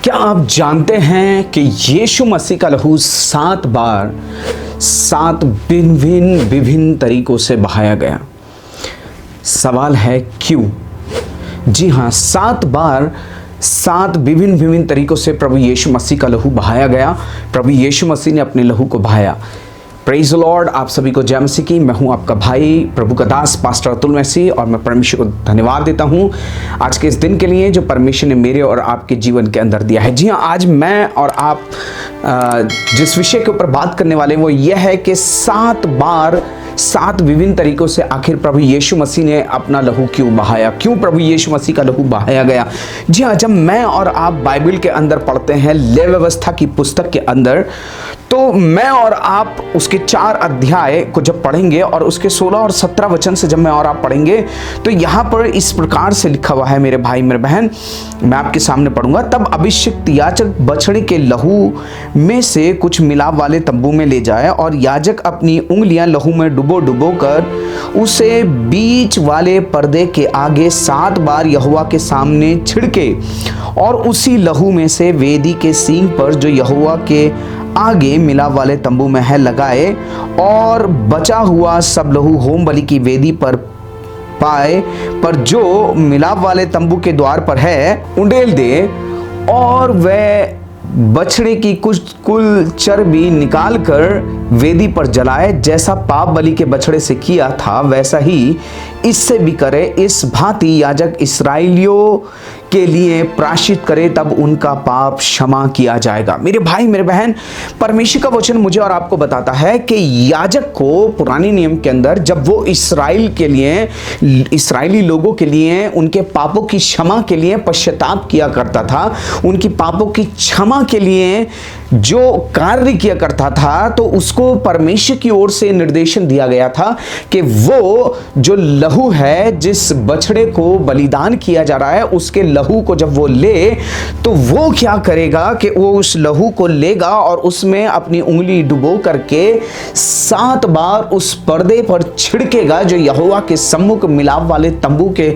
क्या आप जानते हैं कि यीशु मसीह का लहू 7 बार 7 विभिन्न तरीकों से बहाया गया। सवाल है क्यों? जी हाँ, 7 बार 7 विभिन्न तरीकों से प्रभु यीशु मसीह का लहू बहाया गया। प्रभु यीशु मसीह ने अपने लहू को बहाया। Praise the Lord. आप सभी को जय मसीह की। मैं हूं आपका भाई प्रभु का दास पास्टर अतुल मसीह और मैं परमेश्वर को धन्यवाद देता हूं आज के इस दिन के लिए जो परमेश्वर ने मेरे और आपके जीवन के अंदर दिया है। जी हाँ, आज मैं और आप जिस विषय के ऊपर बात करने वाले हैं वो यह है कि 7 बार 7 विभिन्न तरीकों से आखिर प्रभु यीशु मसीह ने अपना लहू क्यों बहाया, क्यों प्रभु यीशु मसीह का लहू बहाया गया। जी हाँ, जब मैं और आप बाइबल के अंदर पढ़ते हैं लेवी व्यवस्था की पुस्तक के अंदर, तो मैं और आप उसके 4 अध्याय को जब पढ़ेंगे और उसके 16 और 17 वचन से जब मैं और आप पढ़ेंगे तो यहाँ पर इस प्रकार से लिखा हुआ है, मेरे भाई मेरे बहन, मैं आपके सामने पढ़ूंगा। तब अभिषिक्त याजक बछड़े के लहू में से कुछ मिलाप वाले तंबू में ले जाए और याजक अपनी उंगलियां लहू में डुबो कर उसे बीच वाले पर्दे के आगे 7 बार यहोवा के सामने छिड़के और उसी लहू में से वेदी के सींग पर जो यहोवा के आगे मिलाप वाले तंबू में है लगाए और बचा हुआ सब लहू होम बलि की वेदी पर पाए पर जो मिलाप वाले तंबू के द्वार पर है उंडेल दे और वह बछड़े की कुल चर्बी निकालकर वेदी पर जलाए। जैसा पाप बलि के बछड़े से किया था वैसा ही इससे भी करे। इस भांति याजक इस्राएलियों के लिए प्रायश्चित करे, तब उनका पाप क्षमा किया जाएगा। मेरे भाई मेरे बहन, परमेश्वर का वचन मुझे और आपको बताता है कि याजक को पुराने नियम के अंदर जब वो इस्राएल के लिए, इस्राएली लोगों के लिए उनके पापों की क्षमा के लिए पश्चाताप किया करता था, उनकी पापों की क्षमा के लिए जो कार्य किया करता था, तो उसको परमेश्वर की ओर से निर्देशन दिया गया था कि वो जो लहू है, जिस बछड़े को बलिदान किया जा रहा है, उसके लहू को जब वो ले तो वो क्या करेगा कि वो उस लहू को लेगा और उसमें अपनी उंगली डुबो करके 7 बार उस पर्दे पर छिड़केगा जो यहोवा के सम्मुख मिलाप वाले तंबू के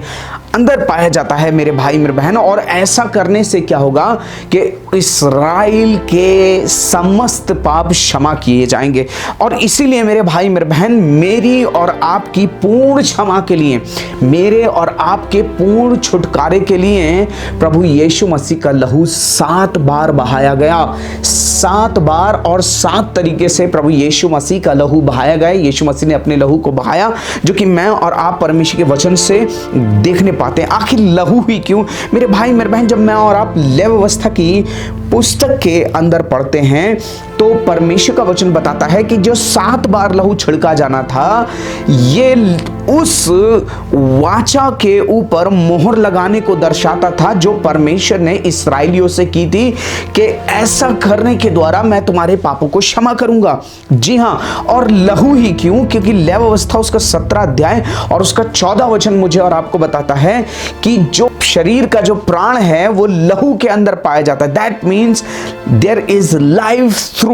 अंदर पाया जाता है। मेरे भाई मेरे बहन, और ऐसा करने से क्या होगा कि इस्राएल के समस्त पाप क्षमा किए जाएंगे। और इसीलिए मेरे भाई मेरे बहन, मेरी और आपकी पूर्ण क्षमा के लिए, मेरे और आपके पूर्ण छुटकारे के लिए प्रभु यीशु मसीह का लहू 7 बार बहाया गया। 7 बार और 7 तरीके से प्रभु यीशु मसीह का लहू बहाया गया। यीशु मसीह ने अपने लहू को बहाया, जो कि मैं और आप परमेश्वर के वचन से देखने पाते हैं। आखिर लहू ही क्यों? मेरे भाई मेरे बहन, जब मैं और आप लेवी व्यवस्था की पुस्तक के अंदर पढ़ते हैं तो परमेश्वर का वचन बताता है कि जो 7 बार लहू छिड़का जाना था, ये उस वाचा के ऊपर मोहर लगाने को दर्शाता था जो परमेश्वर ने इस्राएलियों से की थी कि ऐसा करने के द्वारा मैं तुम्हारे पापों को क्षमा करूंगा। जी हाँ, और लहू ही क्यों? क्योंकि लेवी व्यवस्था उसका 17 अध्याय और उसका 14 वचन मुझे और आपको बताता है कि जो शरीर का जो प्राण है वो लहू के अंदर पाया जाता है। That means there is life through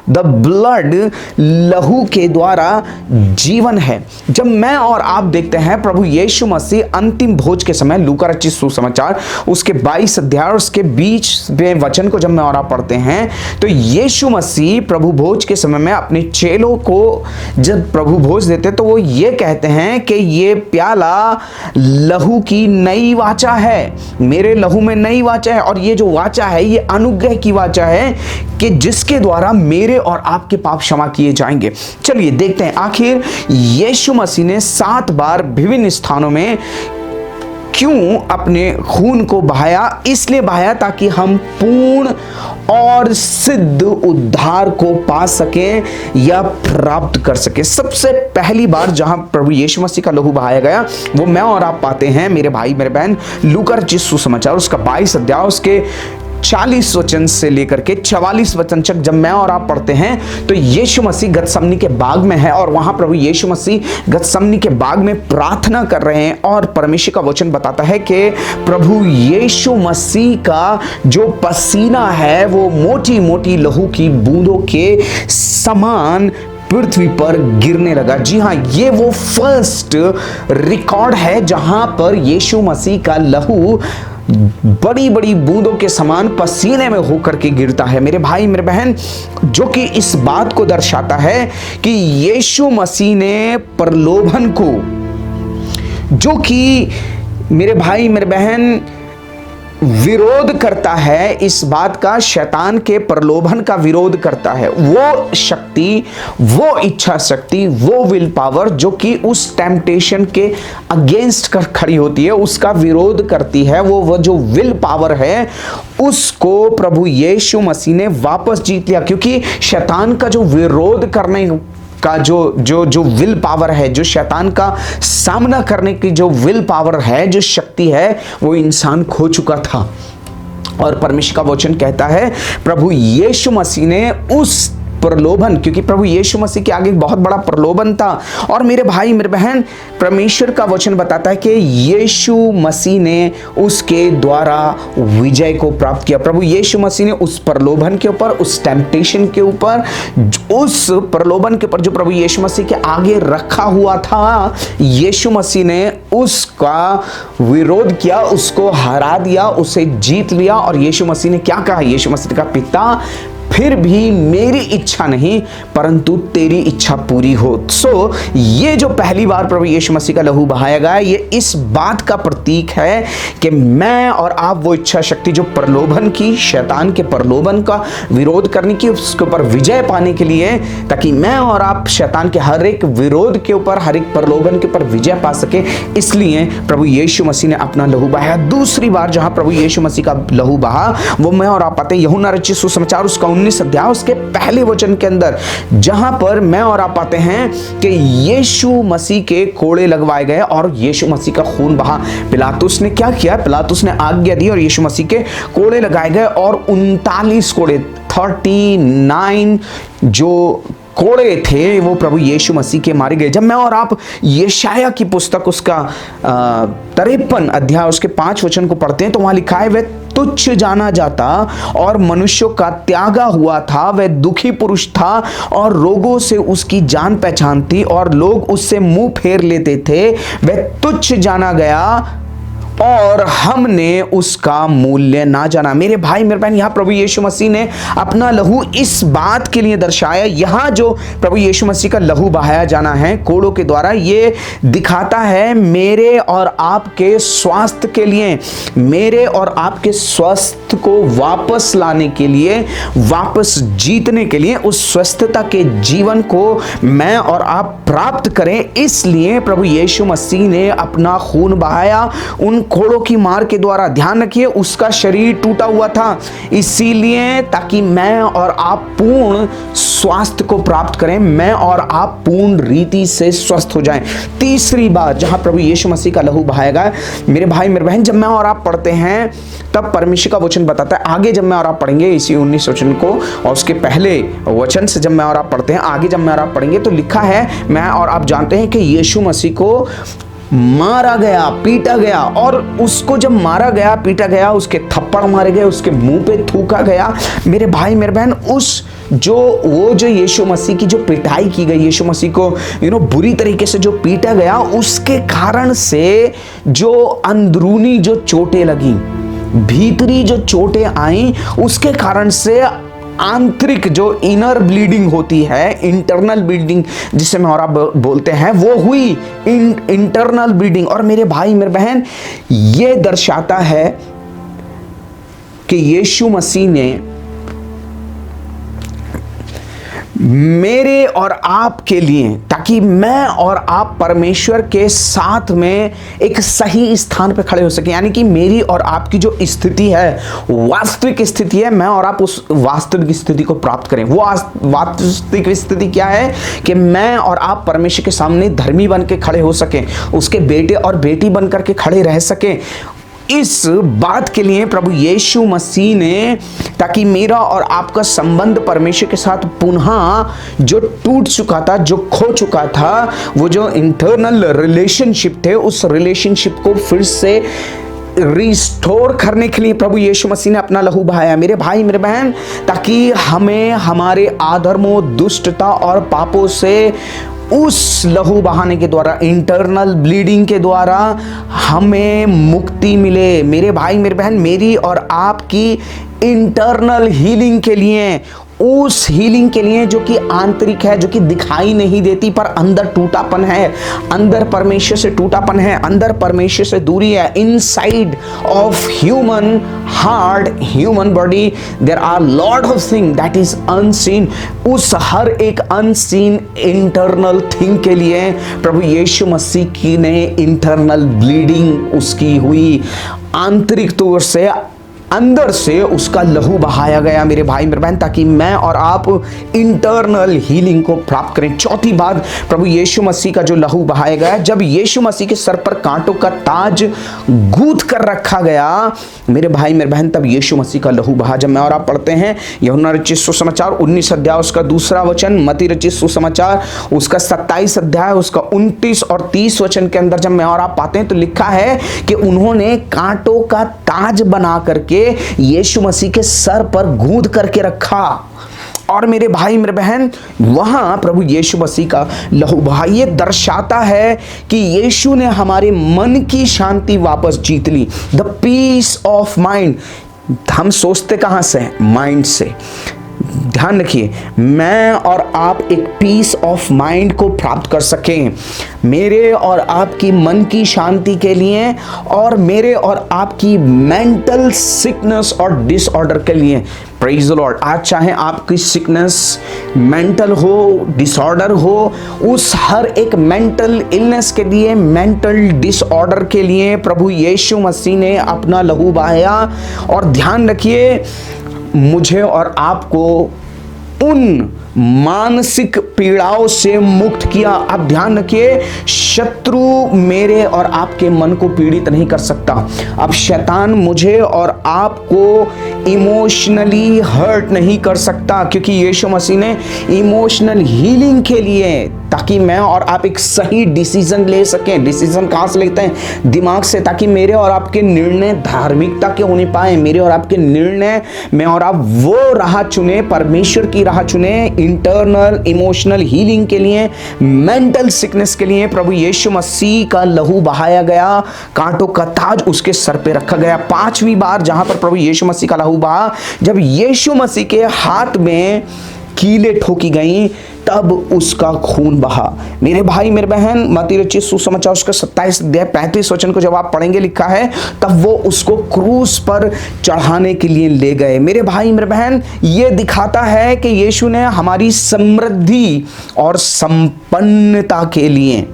the blood. लहू के द्वारा जीवन है। जब मैं और आप देखते हैं प्रभु यीशु मसीह अंतिम भोज के समय, लूका रचित सुसमाचार उसके 22 अध्याय और उसके बीच में वचन को जब मैं और आप पढ़ते हैं तो यीशु मसीह प्रभु भोज के समय में अपने चेलों को जब प्रभु भोज देते तो वो ये कहते हैं कि ये प्याला लहू की नई वाचा है, मेरे लहू में नई वाचा है। और ये जो वाचा है ये अनुग्रह की वाचा है कि जिसके द्वारा मेरे और आपके पाप क्षमा किए जाएंगे। चलिए देखते हैं आखिर यीशु मसीह ने 7 बार विभिन्न स्थानों में क्यों अपने खून को बहाया। इसलिए बहाया ताकि हम पूर्ण और सिद्ध उद्धार को पा सकें या प्राप्त कर सकें। सबसे पहली बार जहां प्रभु यीशु मसीह का लहू बहाया गया वो मैं और आप पाते हैं, मेरे भाई मेरे बहन, लूका रचित सुसमाचार उसका 22 अध्याय उसके 40 वचन से लेकर के 44 वचन तक जब मैं और आप पढ़ते हैं तो यीशु मसीह गतसमनी के बाग में है और वहां प्रभु यीशु मसीह गतसमनी के बाग में प्रार्थना कर रहे हैं। और परमेश्वर का वचन बताता है कि प्रभु यीशु मसीह का जो पसीना है वो मोटी मोटी लहू की बूंदों के समान पृथ्वी पर गिरने लगा। जी हाँ, ये वो फर्स्ट रिकॉर्ड है जहां पर यीशु मसीह का लहू बड़ी बड़ी बूंदों के समान पसीने में होकर के गिरता है। मेरे भाई मेरे बहन, जो कि इस बात को दर्शाता है कि यीशु मसीह ने प्रलोभन को, जो कि मेरे भाई मेरे बहन विरोध करता है, इस बात का, शैतान के प्रलोभन का विरोध करता है। वो शक्ति, वो इच्छा शक्ति, वो विल पावर जो कि उस टेम्पटेशन के अगेंस्ट कर खड़ी होती है, उसका विरोध करती है, वो जो विल पावर है उसको प्रभु यीशु मसीह ने वापस जीत लिया। क्योंकि शैतान का जो विरोध करने का जो विल पावर है, जो शैतान का सामना करने की जो विल पावर है, जो शक्ति है, वो इंसान खो चुका था। और परमेश्वर का वचन कहता है प्रभु यीशु मसीह ने उस प्रलोभन, क्योंकि प्रभु यीशु मसीह के आगे बहुत बड़ा प्रलोभन था। और मेरे भाई मेरे बहन, परमेश्वर का वचन बताता है कि यीशु मसीह ने उसके द्वारा विजय को प्राप्त किया। प्रभु यीशु मसीह ने उस प्रलोभन के ऊपर, उस टेम्पटेशन के ऊपर, उस प्रलोभन के ऊपर जो प्रभु यीशु मसीह के आगे रखा हुआ था, यीशु मसीह ने उसका विरोध किया, उसको हरा दिया, उसे जीत लिया। और यीशु मसीह ने क्या कहा? यीशु मसीह ने कहा, पिता फिर भी मेरी इच्छा नहीं परंतु तेरी इच्छा पूरी हो। सो ये जो पहली बार प्रभु यीशु मसीह का लहू बहाया गया, ये इस बात का प्रतीक है कि मैं और आप वो इच्छा शक्ति जो प्रलोभन की, शैतान के प्रलोभन का विरोध करने की, उसके ऊपर विजय पाने के लिए, ताकि मैं और आप शैतान के हर एक विरोध के ऊपर, हर एक प्रलोभन के ऊपर विजय पा सके, इसलिए प्रभु यीशु मसीह ने अपना लहू बहाया। दूसरी बार जहां प्रभु यीशु मसीह का लहू बहा, वो मैं और आप पाते हैं यूहन्ना रचित सुसमाचार उसका 19 अध्याय उसके पहले वचन के अंदर, जहां पर मैं और आप पाते हैं कि यीशु मसीह के कोड़े लगवाए गए और यीशु मसीह का खून बहा। पिलातुस ने क्या किया? पिलातुस ने आज्ञा दी और यीशु मसीह के कोड़े लगाए गए और 39 कोड़े, 39 जो कोड़े थे वो प्रभु यीशु मसीह के मारे गए। जब मैं और आप यशाया की पुस्तक उसका 53 अध्याय उसके 5 वचन को पढ़ते हैं तो वहां लिखा है, वह तुच्छ जाना जाता और मनुष्यों का त्यागा हुआ था, वह दुखी पुरुष था और रोगों से उसकी जान पहचान थी और लोग उससे मुंह फेर लेते थे। वह तुच्छ जाना गया और हमने उसका मूल्य ना जाना। मेरे भाई मेरे बहन, यहां प्रभु यीशु मसीह ने अपना लहू इस बात के लिए दर्शाया, यहां जो प्रभु यीशु मसीह का लहू बहाया जाना है कोड़ों के द्वारा, ये दिखाता है मेरे और आपके स्वास्थ्य के लिए, मेरे और आपके स्वास्थ्य को वापस लाने के लिए, वापस जीतने के लिए, उस स्वस्थता के जीवन को मैं और आप प्राप्त करें। इसलिए प्रभु यीशु मसीह ने अपना खून बहाया उन कोड़ों की मार के द्वारा। ध्यान रखिए, उसका शरीर टूटा हुआ था इसीलिए, ताकि मैं और आप पूर्ण स्वास्थ्य को प्राप्त करें, मैं और आप पूर्ण रीति से स्वस्थ हो जाएं। तीसरी बात जहां प्रभु यीशु मसीह का लहू बहाया गया, मेरे भाई मेरे बहन, जब मैं और आप पढ़ते हैं तब परमेश्वर का वचन बताता है, आगे जब मैं और आप पढ़ेंगे इसी 19 वचन को और उसके पहले वचन से जब मैं और आप पढ़ते हैं, आगे जब मैं और आप पढ़ेंगे तो लिखा है, मैं और आप जानते हैं कि यीशु मसीह को मारा गया, पीटा गया, और उसको जब मारा गया, पीटा गया, उसके थप्पड़ मारे गए, उसके मुंह पे थूका गया। मेरे भाई मेरे बहन, वो जो यीशु मसीह की जो पिटाई की गई, यीशु मसीह को बुरी तरीके से जो पीटा गया, उसके कारण से जो अंदरूनी जो चोटें लगी, भीतरी जो चोटें आई, उसके कारण से आंतरिक जो इनर ब्लीडिंग होती है, इंटरनल ब्लीडिंग जिसे मैं और आप बोलते हैं, वो हुई इंटरनल ब्लीडिंग। और मेरे भाई मेरे बहन, ये दर्शाता है कि यीशु मसीह ने मेरे और आपके लिए, ताकि मैं और आप परमेश्वर के साथ में एक सही स्थान पे खड़े हो सके, यानी कि मेरी और आपकी जो स्थिति है, वास्तविक स्थिति है, मैं और आप उस वास्तविक स्थिति को प्राप्त करें। वो वास्तविक स्थिति क्या है कि मैं और आप परमेश्वर के सामने धर्मी बन के खड़े हो सके, उसके बेटे और बेटी बन करके खड़े रह सके। इस बात के लिए प्रभु यीशु मसीह ने, ताकि मेरा और आपका संबंध परमेश्वर के साथ पुनः जो टूट चुका था, जो खो चुका था, वो जो इंटरनल रिलेशनशिप थे, उस रिलेशनशिप को फिर से रिस्टोर करने के लिए प्रभु यीशु मसीह ने अपना लहू बहाया। मेरे भाई मेरे बहन, ताकि हमें हमारे अधर्मों, दुष्टता और पापों से उस लहू बहाने के द्वारा, इंटरनल ब्लीडिंग के द्वारा हमें मुक्ति मिले। मेरे भाई मेरे बहन, मेरी और आपकी इंटरनल हीलिंग के लिए, उस हीलिंग के लिए जो कि आंतरिक है, जो कि दिखाई नहीं देती पर अंदर टूटापन है, अंदर परमेश्वर से टूटापन है, अंदर परमेश्वर से दूरी है। Inside of human heart, human body, there are lot of thing that is unseen. उस हर एक अनसीन इंटरनल थिंग के लिए प्रभु यीशु मसीह की ने इंटरनल ब्लीडिंग उसकी हुई, आंतरिक तौर से अंदर से उसका लहू बहाया गया मेरे भाई मेरे बहन, ताकि मैं और आप इंटरनल हीलिंग को प्राप्त करें। चौथी बात, प्रभु यीशु मसीह का जो लहू बहाया गया, जब यीशु मसीह के सर पर कांटों का ताज गूंथ कर रखा गया मेरे भाई मेरे बहन, तब यीशु मसीह का लहू बहा। जब मैं और आप पढ़ते हैं यूहन्ना रचित सुसमाचार 19 अध्याय उसका 2 वचन, मत्ती रचित सुसमाचार उसका 27 अध्याय उसका 29 और 30 वचन के अंदर जब मैं और आप पाते हैं तो लिखा है कि उन्होंने कांटों का ताज बना करके यीशु मसीह के सर पर गूंथ करके रखा। और मेरे भाई मेरे बहन, वहां प्रभु यीशु मसीह का लहू बहा। ये दर्शाता है कि यीशु ने हमारे मन की शांति वापस जीत ली, द पीस ऑफ माइंड। हम सोचते कहां से? माइंड से। ध्यान रखिए, मैं और आप एक पीस ऑफ माइंड को प्राप्त कर सकें, मेरे और आपकी मन की शांति के लिए और मेरे और आपकी मेंटल सिकनेस और डिसऑर्डर के लिए। Praise the Lord. आज चाहे आपकी सिकनेस मेंटल हो, डिसऑर्डर हो, उस हर एक मेंटल इलनेस के लिए, मेंटल डिसऑर्डर के लिए प्रभु यीशु मसीह ने अपना लहू बहाया। और ध्यान रखिए, मुझे और आपको उन मानसिक पीड़ाओं से मुक्त किया। अब ध्यान रखिए, शत्रु मेरे और आपके मन को पीड़ित नहीं कर सकता। अब शैतान मुझे और आपको इमोशनली हर्ट नहीं कर सकता, क्योंकि यीशु मसीह ने इमोशनल हीलिंग के लिए, ताकि मैं और आप एक सही डिसीजन ले सकें। डिसीजन कहाँ से लेते हैं? दिमाग से, ताकि मेरे और आपके निर्णय धार्मिकता के होने पाए। मेरे और आपके निर्णय में और आप वो राह चुने, परमेश्वर की राह चुने, इंटरनल इमोशनल हीलिंग के लिए, मेंटल सिकनेस के लिए प्रभु यीशु मसीह का लहू बहाया गया, कांटों का ताज उसके सर पे रखा गया। 5वीं बार जहां पर प्रभु यीशु मसीह का लहू बहा, जब यीशु मसीह के हाथ में कीले ठोकी गई, तब उसका खून बहा। मेरे भाई मेरे बहन, मत्ती रचित सुसमाचार उसका 27 अध्याय 35 वचन को जब आप पढ़ेंगे, लिखा है तब वो उसको क्रूस पर चढ़ाने के लिए ले गए। मेरे भाई मेरे बहन, ये दिखाता है कि यीशु ने हमारी समृद्धि और संपन्नता के लिए,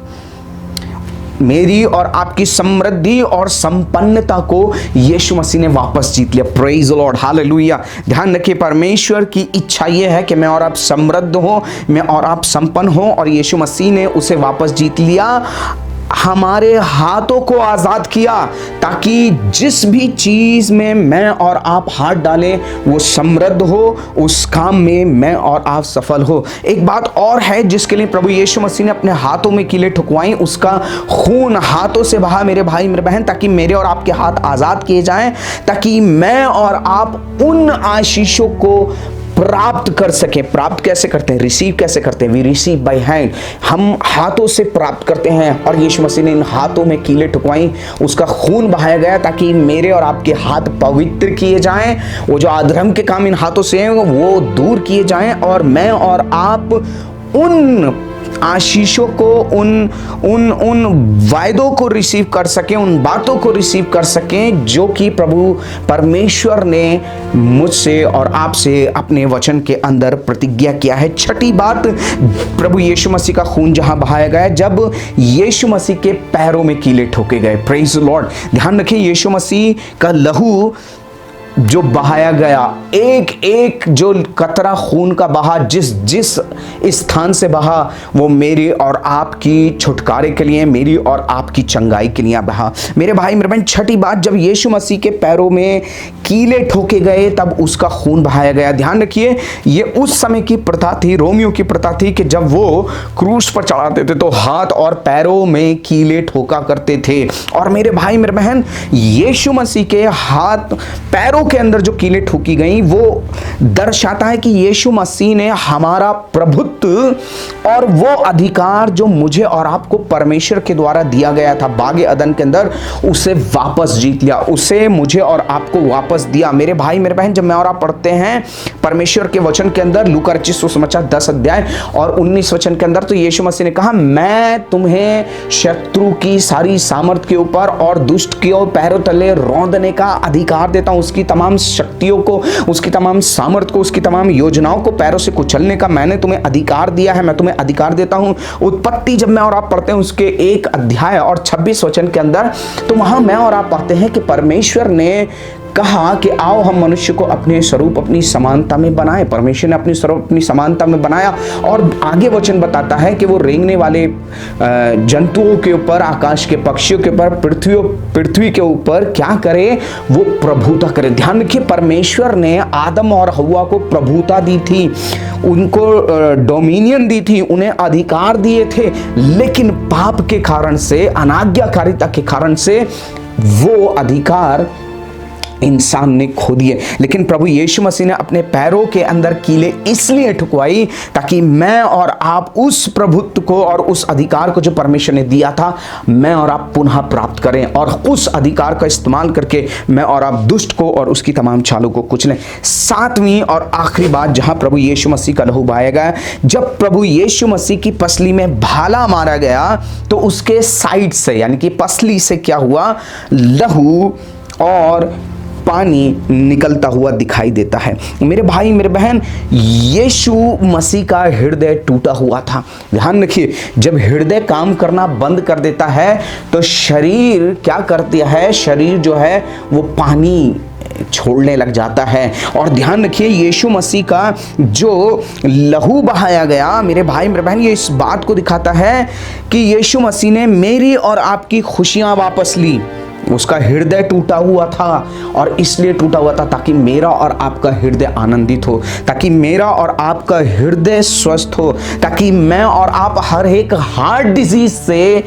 मेरी और आपकी समृद्धि और संपन्नता को यीशु मसीह ने वापस जीत लिया। Praise the Lord, hallelujah. ध्यान रखिए, परमेश्वर की इच्छा यह है कि मैं और आप समृद्ध हो, मैं और आप संपन्न हो, और यीशु मसीह ने उसे वापस जीत लिया, हमारे हाथों को आजाद किया, ताकि जिस भी चीज में मैं और आप हाथ डालें वो समृद्ध हो, उस काम में मैं और आप सफल हो। एक बात और है जिसके लिए प्रभु यीशु मसीह ने अपने हाथों में कीले ठुकवाई, उसका खून हाथों से बहा मेरे भाई मेरे बहन, ताकि मेरे और आपके हाथ आजाद किए जाएं, ताकि मैं और आप उन आशीषों को प्राप्त कर सके। प्राप्त कैसे करते हैं? रिसीव कैसे करते हैं? We receive by hand. हम हाथों से प्राप्त करते हैं, और यीशु मसीह ने इन हाथों में कीले ठुकवाई, उसका खून बहाया गया, ताकि मेरे और आपके हाथ पवित्र किए जाएं, वो जो अधर्म के काम इन हाथों से हैं वो दूर किए जाएं, और मैं और आप उन आशीषों को, उन वायदों को रिसीव कर सकें, उन बातों को रिसीव कर सकें जो कि प्रभु परमेश्वर ने मुझसे और आपसे अपने वचन के अंदर प्रतिज्ञा किया है। छठी बात, प्रभु यीशु मसीह का खून जहां बहाया गया, जब यीशु मसीह के पैरों में कीले ठोके गए। Praise the Lord. ध्यान रखें, यीशु मसीह का लहू जो बहाया गया, एक एक जो कतरा खून का बहा, जिस स्थान से बहा, वो मेरे और आपकी छुटकारे के लिए, मेरी और आपकी चंगाई के लिए बहा। मेरे भाई मेरे बहन, छठी बात, जब यीशु मसीह के पैरों में कीले ठोके गए तब उसका खून बहाया गया। ध्यान रखिए, ये उस समय की प्रथा थी, रोमियो की प्रथा थी, कि जब वो क्रूस पर चढ़ाते थे तो हाथ और पैरों में कीले ठोका करते थे। और मेरे भाई मेरे बहन, यीशु मसीह के हाथ पैरों पैरों के अंदर जो कीलें ठोकी गई वो दर्शाता है कि यीशु मसीह ने हमारा प्रभुत्व और वो अधिकार जो मुझे और आपको परमेश्वर के द्वारा दिया गया था बागे अदन के अंदर, उसे वापस जीत लिया, उसे मुझे और आपको वापस दिया। मेरे भाई मेरे बहन, जब मैं और आप पढ़ते हैं परमेश्वर के वचन के अंदर लूका रचित सुसमाचार 10 अध्याय और 19 वचन के अंदर, तो यीशु मसीह ने कहा, मैं तुम्हें शत्रु की सारी सामर्थ के ऊपर और दुष्ट के पैरों तले रौंदने का अधिकार देता हूं। उसकी तमाम शक्तियों को, उसकी तमाम सामर्थ को, उसकी तमाम योजनाओं को पैरों से कुचलने का मैंने तुम्हें अधिकार दिया है, मैं तुम्हें अधिकार देता हूं। उत्पत्ति जब मैं और आप पढ़ते हैं उसके 1 अध्याय और 26 वचन के अंदर, तो वहां मैं और आप पाते हैं कि परमेश्वर ने कहा कि आओ हम मनुष्य को अपने स्वरूप अपनी समानता में बनाएं। परमेश्वर ने अपनी स्वरूप अपनी समानता में बनाया और आगे वचन बताता है कि वो रेंगने वाले जंतुओं के ऊपर, आकाश के पक्षियों के ऊपर, पृथ्वी के ऊपर क्या करे, वो प्रभुता करे। ध्यान रखिए, परमेश्वर ने आदम और हव्वा को प्रभुता दी थी, उनको डोमिनियन दी थी, उन्हें अधिकार दिए थे, लेकिन पाप के कारण से, अनाज्ञाकारिता के कारण से वो अधिकार इंसान ने खो दिए। लेकिन प्रभु यीशु मसीह ने अपने पैरों के अंदर कीलें इसलिए ठुकवाई ताकि मैं और आप उस प्रभुत्व को और उस अधिकार को जो परमेश्वर ने दिया था, मैं और आप पुनः प्राप्त करें और उस अधिकार का इस्तेमाल करके मैं और आप दुष्ट को और उसकी तमाम चालों को कुचलें। 7वीं और आखिरी बात जहां प्रभु यीशु मसीह का लहू बहाया गया, जब प्रभु यीशु मसीह की पसली में भाला मारा गया तो उसके साइड से, यानी कि पसली से क्या हुआ, लहू और पानी निकलता हुआ दिखाई देता है। मेरे भाई मेरे बहन, यीशु मसीह का हृदय टूटा हुआ था। ध्यान रखिए, जब हृदय काम करना बंद कर देता है तो शरीर क्या करती है, शरीर जो है वो पानी छोड़ने लग जाता है। और ध्यान रखिए, यीशु मसीह का जो लहू बहाया गया, मेरे भाई मेरे बहन, ये इस बात को दिखाता है कि यीशु मसीह ने मेरी और आपकी खुशियां वापस ली। उसका हृदय टूटा हुआ था और इसलिए टूटा हुआ था ताकि मेरा और आपका हृदय आनंदित हो, ताकि मेरा और आपका हृदय स्वस्थ हो, ताकि मैं और आप हर एक हार्ट डिजीज से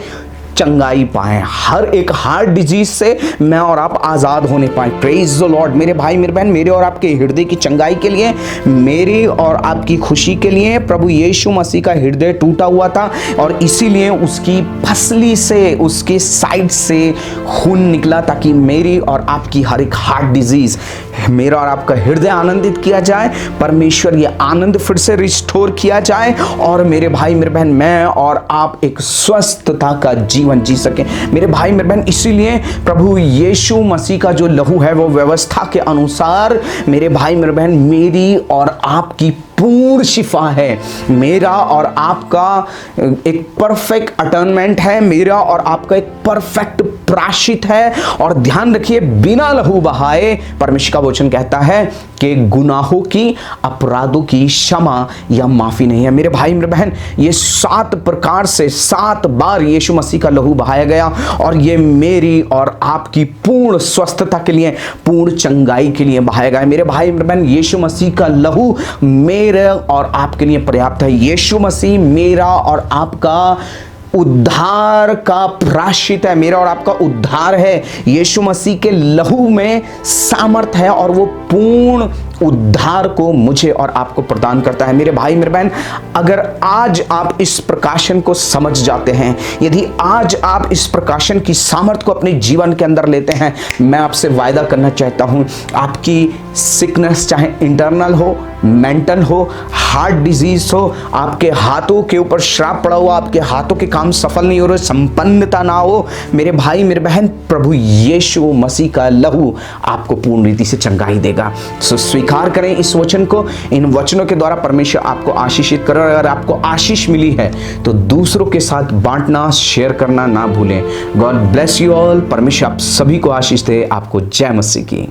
चंगाई पाएं, हर एक हार्ट डिजीज से मैं और आप आजाद होने पाएं। Praise the Lord. मेरे भाई मेरे बहन, मेरे और आपके हृदय की चंगाई के लिए, मेरी और आपकी खुशी के लिए प्रभु यीशु मसीह का हृदय टूटा हुआ था और इसीलिए उसकी फसली से, उसके साइड से खून निकला ताकि मेरी और आपकी हर एक हार्ट डिजीज, मेरा और आपका हृदय आनंदित किया जाए, परमेश्वर ये आनंद फिर से रिस्टोर किया जाए और मेरे भाई मेरे बहन, मैं और आप एक स्वस्थता का जीवन जी सके। मेरे भाई मेरे बहन, इसीलिए प्रभु यीशु मसीह का जो लहू है वो व्यवस्था के अनुसार, मेरे भाई मेरे बहन, मेरी और आपकी पूर्ण शिफा है। मेरा और आपका एक परफेक्ट अटर्नमेंट है, मेरा और आपका एक परफेक्ट प्रायश्चित है। और ध्यान रखिए, बिना लहू बहाए परमेश्वर का वचन कहता है कि गुनाहों की, अपराधों की क्षमा या माफी नहीं है। मेरे भाई मेरे बहन, ये 7 प्रकार से 7 बार यीशु मसीह का लहू बहाया गया और ये मेरी और आपकी पूर्ण स्वस्थता के लिए, पूर्ण चंगाई के लिए बहाया गया। मेरे भाई मेरे बहन, यीशु मसीह का लहू मेरे और आपके लिए पर्याप्त है। यीशु मसीह मेरा और आपका उद्धार का प्रायश्चित है, मेरा और आपका उद्धार है। यीशु मसीह के लहू में सामर्थ है और वो पूर्ण उद्धार को मुझे और आपको प्रदान करता है। मेरे भाई मेरे बहन, अगर आज आप इस प्रकाशन को समझ जाते हैं, यदि आज आप इस प्रकाशन की सामर्थ्य को अपने जीवन के अंदर लेते हैं, मैं आपसे वायदा करना चाहता हूं, आपकी सिकनेस चाहे इंटरनल हो, मेंटल हो, हार्ट डिजीज हो, आपके हाथों के ऊपर श्राप पड़ा हुआ, आपके हाथों के काम सफल नहीं हो रहे, संपन्नता ना हो, मेरे भाई मेरे बहन, प्रभु यीशु मसीह का लहू आपको पूर्ण रीति से चंगाई देगा। सो स्वीकार करें इस वचन को, इन वचनों के द्वारा परमेश्वर आपको आशीषित करे। अगर आपको आशीष मिली है तो दूसरों के साथ बांटना, शेयर करना ना भूलें। God bless you all. परमेश्वर आप सभी को आशीष दे। आपको जय मसीह की।